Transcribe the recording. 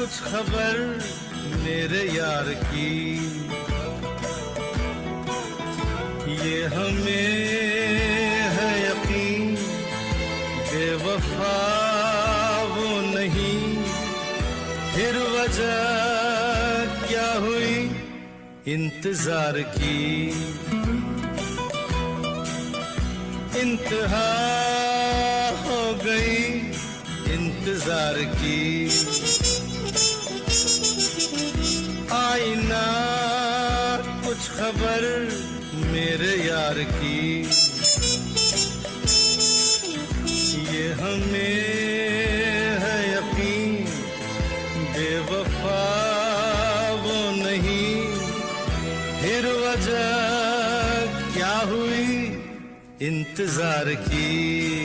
कुछ खबर मेरे यार की, ये हमें है यकीन बेवफा वो नहीं, फिर वजह क्या हुई इंतजार की। इंतहा हो गई इंतजार की, आईना कुछ खबर मेरे यार की, ये हमें है यकीन बेवफा वो नहीं, फिर वजह क्या हुई इंतजार की।